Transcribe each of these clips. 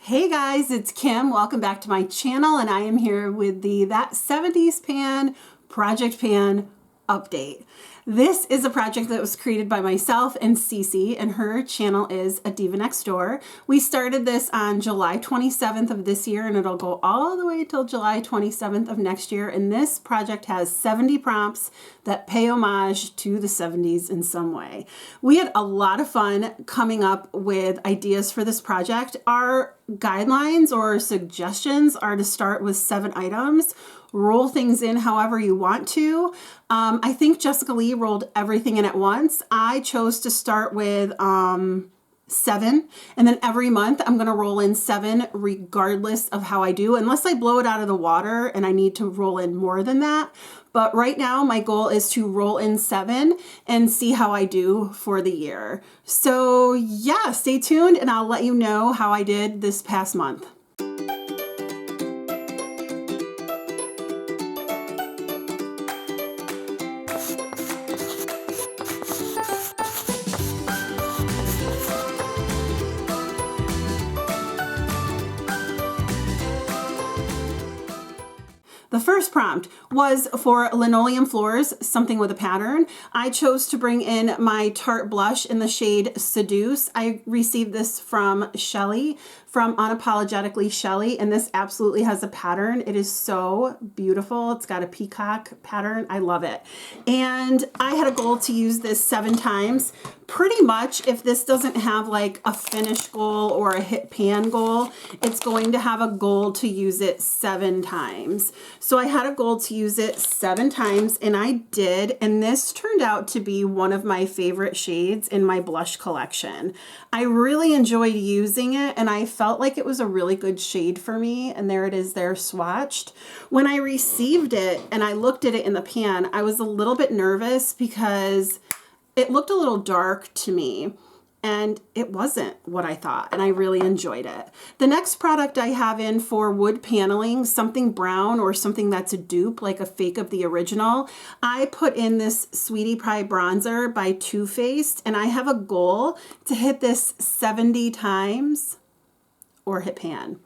Hey guys, it's Kim. Welcome back to my channel, and I am here with the That 70s Pan Project Pan update. This is a project that was created by myself and Cece, and her channel is A Diva Next Door. We started this on July 27th of this year, and it'll go all the way till July 27th of next year. And this project has 70 prompts that pay homage to the 70s in some way. We had a lot of fun coming up with ideas for this project. Our guidelines or suggestions are to start with 7 items, roll things in however you want to. I think Jessica Lee rolled everything in at once. I chose to start with 7, and then every month I'm going to roll in 7 regardless of how I do, unless I blow it out of the water and I need to roll in more than that. But right now my goal is to roll in 7 and see how I do for the year. So yeah, stay tuned and I'll let you know how I did this past month. The first prompt was for linoleum floors, something with a pattern. I chose to bring in my Tarte blush in the shade Seduce. I received this from Shelly, from Unapologetically Shelly, and this absolutely has a pattern. It is so beautiful. It's got a peacock pattern. I love it. And I had a goal to use this 7 times. Pretty much, if this doesn't have like a finish goal or a hit pan goal, it's going to have a goal to use it 7 times. So I had a goal to use it 7 times, and I did, and this turned out to be one of my favorite shades in my blush collection. I really enjoyed using it, and I felt like it was a really good shade for me, and there it is there swatched. When I received it and I looked at it in the pan, I was a little bit nervous because it looked a little dark to me, and it wasn't what I thought, and I really enjoyed it. The next product I have in for wood paneling, something brown or something that's a dupe, like a fake of the original, I put in this Sweetie Pie bronzer by Too Faced, and I have a goal to hit this 70 times or hit pan.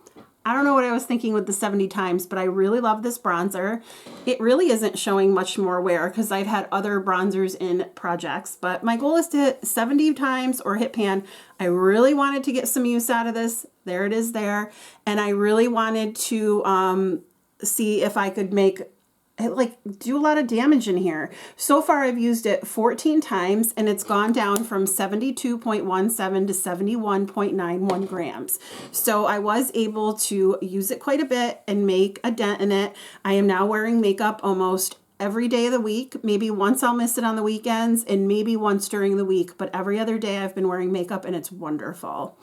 I don't know what I was thinking with the 70 times, but I really love this bronzer. It really isn't showing much more wear because I've had other bronzers in projects, but my goal is to hit 70 times or hit pan. I really wanted to get some use out of this. There it is there. And I really wanted to see if I could do a lot of damage in here. So far I've used it 14 times and it's gone down from 72.17 to 71.91 grams. So I was able to use it quite a bit and make a dent in it. I am now wearing makeup almost every day of the week. Maybe once I'll miss it on the weekends and maybe once during the week, but every other day I've been wearing makeup and it's wonderful.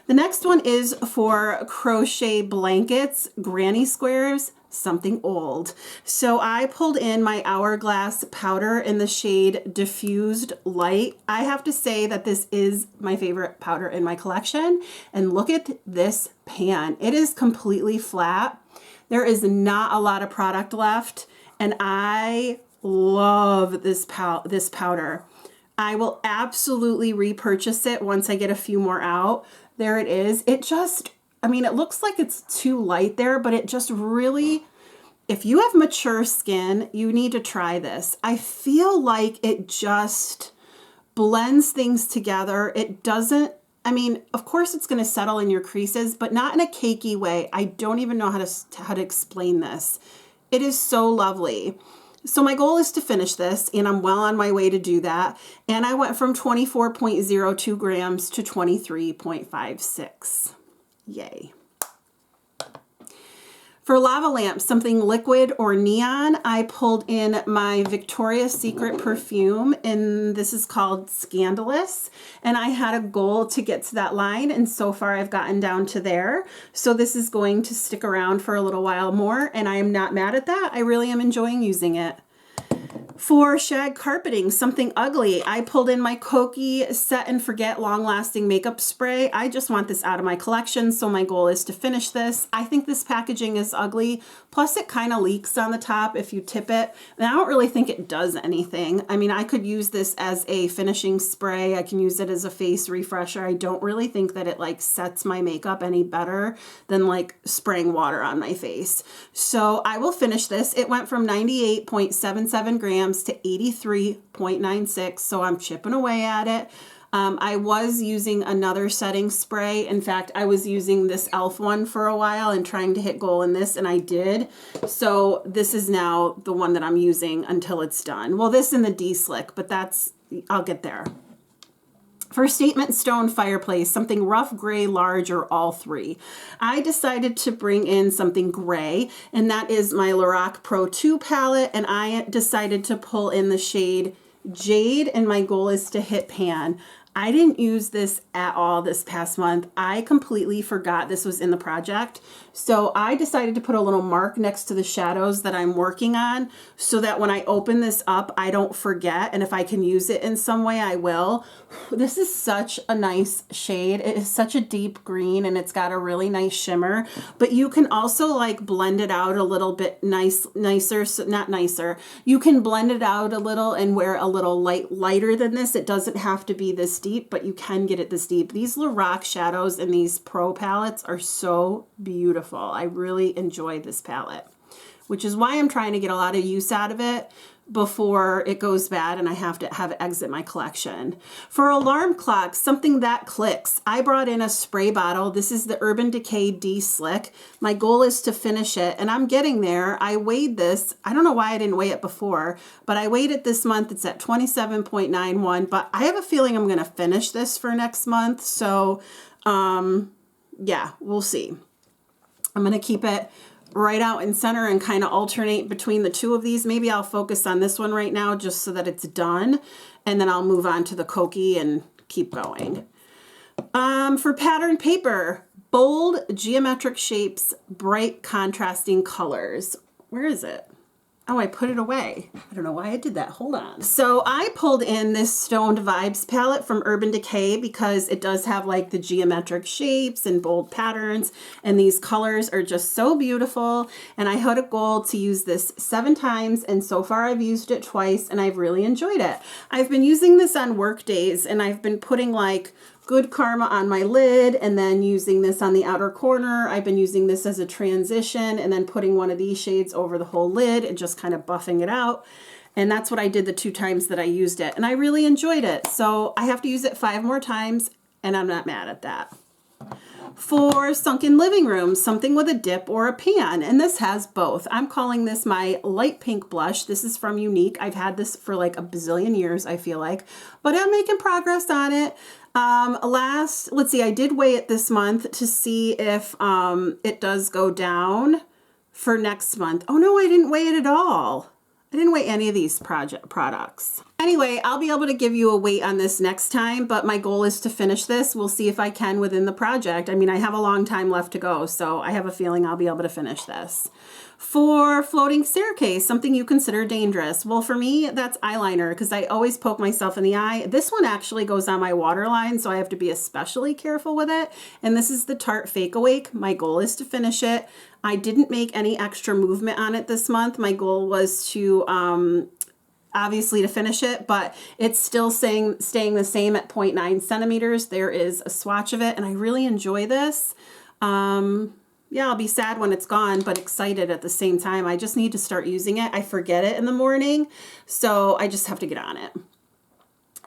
The next one is for crochet blankets, granny squares, something old. So I pulled in my Hourglass powder in the shade Diffused Light. I have to say that this is my favorite powder in my collection. And look at this pan. It is completely flat. There is not a lot of product left. And I love this powder. I will absolutely repurchase it once I get a few more out. There it is. It just, I mean, it looks like it's too light there, but it just really, if you have mature skin, you need to try this. I feel like it just blends things together. It doesn't, I mean, of course it's going to settle in your creases, but not in a cakey way. I don't even know how to explain this. It is so lovely. So my goal is to finish this, and I'm well on my way to do that. And I went from 24.02 grams to 23.56. Yay. For lava lamps, something liquid or neon, I pulled in my Victoria's Secret perfume, and this is called Scandalous. And I had a goal to get to that line, and so far I've gotten down to there. So this is going to stick around for a little while more, and I am not mad at that. I really am enjoying using it. For shag carpeting, something ugly, I pulled in my Koki Set and Forget Long Lasting Makeup Spray. I just want this out of my collection, so my goal is to finish this. I think this packaging is ugly, plus it kind of leaks on the top if you tip it, and I don't really think it does anything. I mean, I could use this as a finishing spray. I can use it as a face refresher. I don't really think that it like sets my makeup any better than like spraying water on my face. So I will finish this. It went from 98.77 grams to 83.96, so I'm chipping away at it. I was using another setting spray. In fact, I was using this e.l.f. one for a while and trying to hit goal in this, and I did. So this is now the one that I'm using until it's done. Well, this and the D-Slick, but I'll get there. For Statement Stone Fireplace, something rough, gray, large, or all three. I decided to bring in something gray, and that is my Lorac Pro 2 palette, and I decided to pull in the shade Jade, and my goal is to hit pan. I didn't use this at all this past month. I completely forgot this was in the project. So I decided to put a little mark next to the shadows that I'm working on so that when I open this up, I don't forget. And if I can use it in some way, I will. This is such a nice shade. It is such a deep green and it's got a really nice shimmer, but you can also like blend it out a little bit nicer, so not nicer. You can blend it out a little and wear a little lighter than this. It doesn't have to be this deep, but you can get it this deep. These Lorac shadows in these Pro palettes are so beautiful. I really enjoy this palette, which is why I'm trying to get a lot of use out of it before it goes bad and I have to have it exit my collection. For alarm clocks, something that clicks, I brought in a spray bottle. This is the Urban Decay D-Slick. My goal is to finish it, and I'm getting there. I weighed this. I don't know why I didn't weigh it before, but I weighed it this month. It's at 27.91, but I have a feeling I'm going to finish this for next month. So, yeah, we'll see. I'm going to keep it right out in center and kind of alternate between the two of these. Maybe I'll focus on this one right now just so that it's done, and then I'll move on to the Koki and keep going. For pattern paper, bold geometric shapes, bright contrasting colors. Where is it? Oh, I put it away. I don't know why I did that. Hold on. So I pulled in this Stoned Vibes palette from Urban Decay because it does have like the geometric shapes and bold patterns, and these colors are just so beautiful. And I had a goal to use this 7 times, and so far I've used it twice and I've really enjoyed it. I've been using this on work days, and I've been putting like Good Karma on my lid and then using this on the outer corner. I've been using this as a transition and then putting one of these shades over the whole lid and just kind of buffing it out. And that's what I did the 2 times that I used it. And I really enjoyed it. So I have to use it 5 more times, and I'm not mad at that. For sunken living room, something with a dip or a pan, and this has both. I'm calling this my light pink blush. This is from Unique. I've had this for like a bazillion years, I feel like, but I'm making progress on it. Let's see, I did weigh it this month to see if it does go down for next month. Oh no, I didn't weigh it at all. I didn't weigh any of these products. Anyway, I'll be able to give you a weight on this next time, but my goal is to finish this. We'll see if I can within the project. I mean, I have a long time left to go, so I have a feeling I'll be able to finish this. For floating staircase, something you consider dangerous. Well, for me, that's eyeliner because I always poke myself in the eye. This one actually goes on my waterline, so I have to be especially careful with it. And this is the Tarte Fake Awake. My goal is to finish it. I didn't make any extra movement on it this month. My goal was to obviously to finish it, but it's still staying the same at 0.9 centimeters. There is a swatch of it, and I really enjoy this. Yeah, I'll be sad when it's gone, but excited at the same time. I just need to start using it. I forget it in the morning, so I just have to get on it.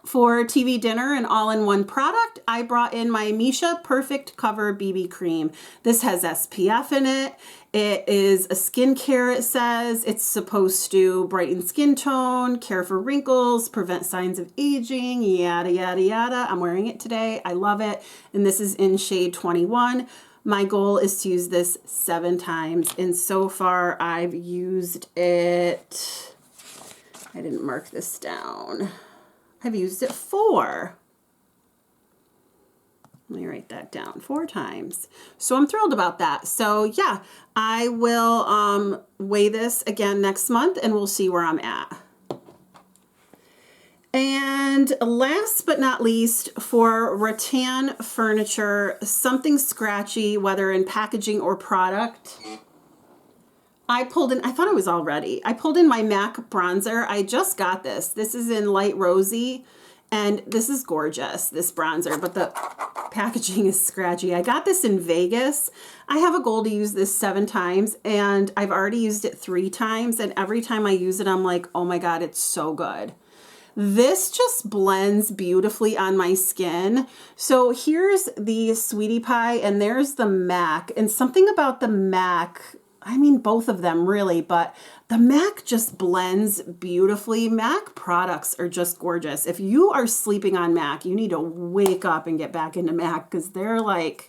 For TV dinner, an all-in-one product, I brought in my Misha Perfect Cover BB Cream. This has SPF in it. It is a skincare, it says. It's supposed to brighten skin tone, care for wrinkles, prevent signs of aging, yada, yada, yada. I'm wearing it today. I love it. And this is in shade 21. My goal is to use this 7 times. And so far, I've used it. I didn't mark this down. I've used it 4. Let me write that down. 4 times. So I'm thrilled about that. So yeah, I will weigh this again next month and we'll see where I'm at. And last but not least, for rattan furniture, something scratchy, whether in packaging or product, I pulled in, I thought it was all ready. I pulled in my MAC bronzer. I just got this. This is in light rosy, and this is gorgeous, this bronzer, but the packaging is scratchy. I got this in Vegas. I have a goal to use this 7 times, and I've already used it 3 times, and every time I use it, I'm like, oh my God, it's so good. This just blends beautifully on my skin. So here's the Sweetie Pie, and there's the MAC, and something about the MAC, I mean, both of them really, but the MAC just blends beautifully. MAC products are just gorgeous. If you are sleeping on MAC, you need to wake up and get back into MAC, because they're like,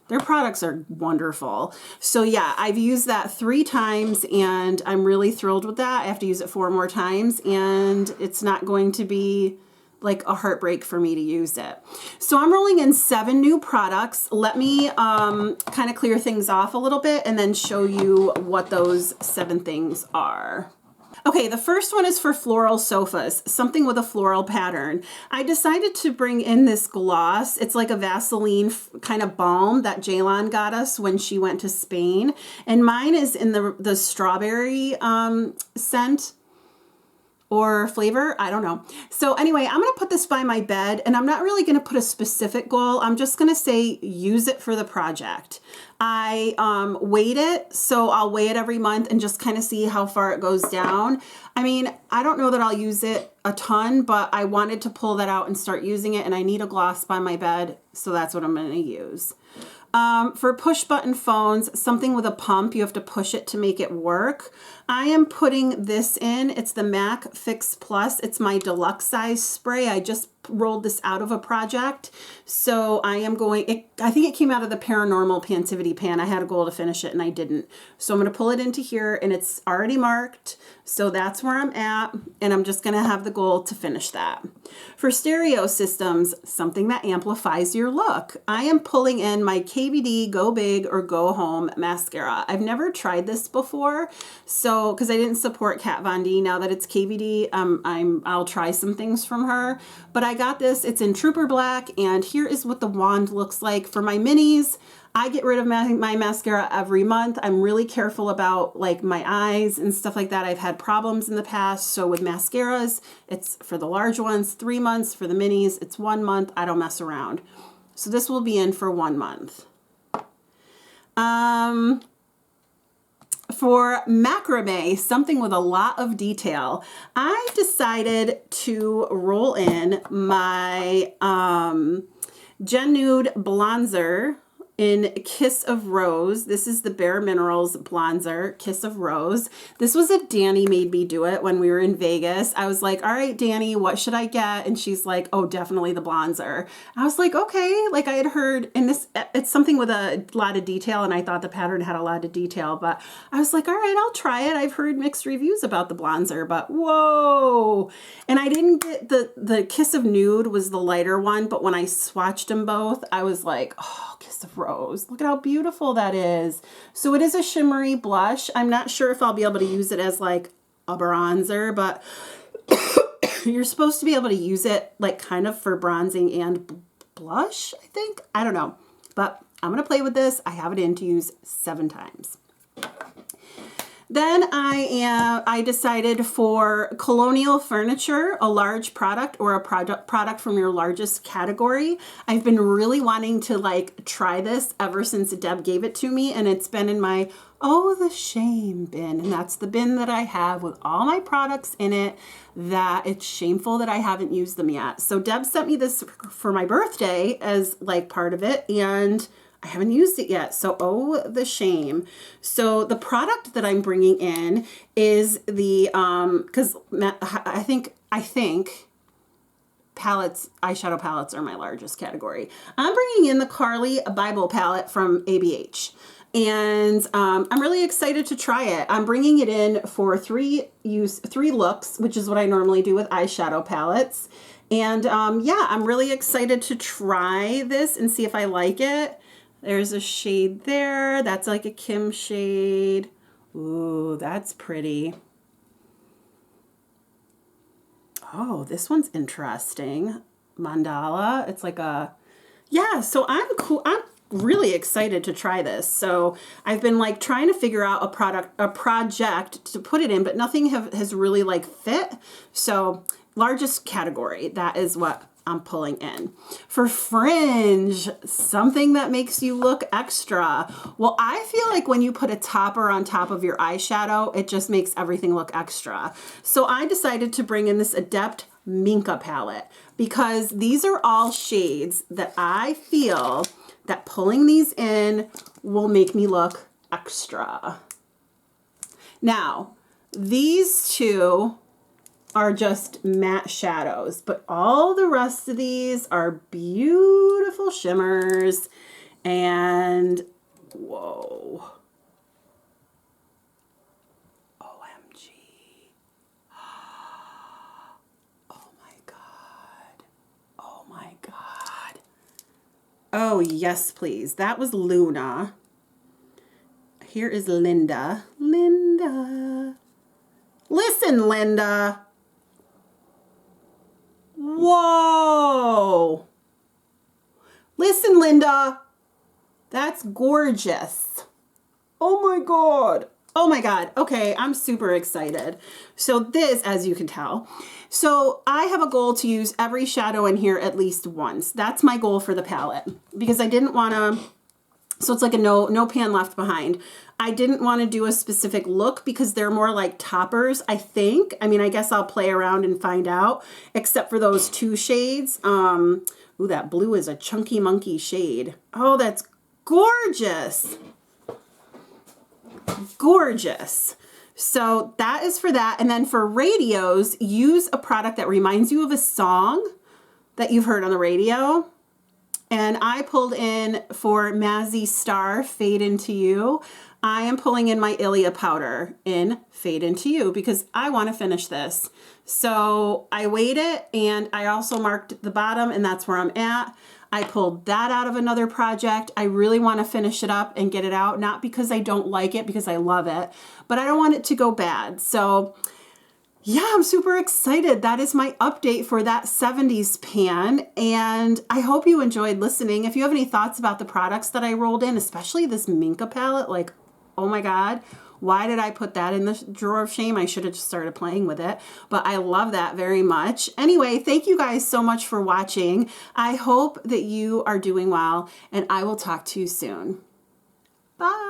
their products are wonderful. So yeah, I've used that 3 times and I'm really thrilled with that. I have to use it 4 more times, and it's not going to be like a heartbreak for me to use it. So I'm rolling in 7 new products. Let me kind of clear things off a little bit and then show you what those 7 things are. Okay, the first one is for floral sofas, something with a floral pattern. I decided to bring in this gloss. It's like a Vaseline kind of balm that Jaylon got us when she went to Spain. And mine is in the strawberry scent or flavor, I don't know. So anyway, I'm gonna put this by my bed, and I'm not really gonna put a specific goal. I'm just gonna say use it for the project. I weight it, so I'll weigh it every month and just kind of see how far it goes down. I mean, I don't know that I'll use it a ton, but I wanted to pull that out and start using it, and I need a gloss by my bed, so that's what I'm gonna use. For push button phones, something with a pump, you have to push it to make it work. I am putting this in. It's the MAC Fix Plus. It's my deluxe size spray. I just rolled this out of a project. So I am going, I think it came out of the Paranormal Pantivity pan. I had a goal to finish it and I didn't. So I'm going to pull it into here, and it's already marked. So that's where I'm at. And I'm just going to have the goal to finish that. For stereo systems, something that amplifies your look. I am pulling in my KVD Go Big or Go Home mascara. I've never tried this before. So because I didn't support Kat Von D, now that it's KVD, I'll try some things from her. But I got this. It's in Trooper Black, and here is what the wand looks like. For my minis, I get rid of my mascara every month. I'm really careful about like my eyes and stuff like that. I've had problems in the past. So with mascaras, it's for the large ones, 3 months. For the minis, it's 1 month. I don't mess around. So this will be in for 1 month. For macrame, something with a lot of detail, I decided to roll in my Gen Nude Bronzer in Kiss of Rose. This is the Bare Minerals Bronzer, Kiss of Rose. This was a Danny made me do it when we were in Vegas. I was like, all right, Danny, what should I get? And she's like, oh, definitely the bronzer. I was like, okay. Like I had heard, and it's something with a lot of detail, and I thought the pattern had a lot of detail, but I was like, all right, I'll try it. I've heard mixed reviews about the bronzer, but whoa. And I didn't get the Kiss of Nude was the lighter one, but when I swatched them both, I was like, oh, Kiss of Rose. Look at how beautiful that is. So it is a shimmery blush. I'm not sure if I'll be able to use it as like a bronzer, but you're supposed to be able to use it like kind of for bronzing and blush, I think. I don't know, but I'm going to play with this. I have it in to use 7 times. Then I decided for colonial furniture, a large product or a product from your largest category. I've been really wanting to like try this ever since Deb gave it to me, and it's been in my oh the shame bin, and that's the bin that I have with all my products in it that it's shameful that I haven't used them yet. So Deb sent me this for my birthday as like part of it, and I haven't used it yet, so oh, the shame. So the product that I'm bringing in is the, because I think palettes, eyeshadow palettes are my largest category. I'm bringing in the Carly Bible palette from ABH. And I'm really excited to try it. I'm bringing it in for 3 looks, which is what I normally do with eyeshadow palettes. And yeah, I'm really excited to try this and see if I like it. There's a shade there. That's like a Kim shade. Ooh, that's pretty. Oh, this one's interesting. Mandala. It's like a, yeah, so I'm cool. I'm really excited to try this. So I've been like trying to figure out a project to put it in, but nothing has really like fit. So largest category, that is what I'm pulling in. For fringe, something that makes you look extra. Well, I feel like when you put a topper on top of your eyeshadow, it just makes everything look extra. So I decided to bring in this Adept Minka palette because these are all shades that I feel that pulling these in will make me look extra. Now, these two are just matte shadows, but all the rest of these are beautiful shimmers. And whoa, OMG. Oh my God. Oh my God. Oh yes, please. That was Luna. Here is Linda. Linda. Listen, Linda. Whoa. Listen, Linda. That's gorgeous. Oh my God. Oh my God. Okay, I'm super excited. So this, as you can tell, so I have a goal to use every shadow in here at least once. That's my goal for the palette because I didn't want to, so it's like a no pan left behind. I didn't want to do a specific look because they're more like toppers, I think. I mean, I guess I'll play around and find out, except for those two shades. Ooh, that blue is a chunky monkey shade. Oh, that's gorgeous. Gorgeous. So that is for that. And then for radios, use a product that reminds you of a song that you've heard on the radio. And I pulled in for Mazzy Star, Fade Into You. I am pulling in my Ilia powder in Fade Into You because I want to finish this. So I weighed it and I also marked the bottom and that's where I'm at. I pulled that out of another project. I really want to finish it up and get it out, not because I don't like it, because I love it, but I don't want it to go bad. So yeah, I'm super excited. That is my update for that 70s pan. And I hope you enjoyed listening. If you have any thoughts about the products that I rolled in, especially this Minka palette, like, oh my God, why did I put that in the drawer of shame? I should have just started playing with it, but I love that very much. Anyway, thank you guys so much for watching. I hope that you are doing well and I will talk to you soon. Bye.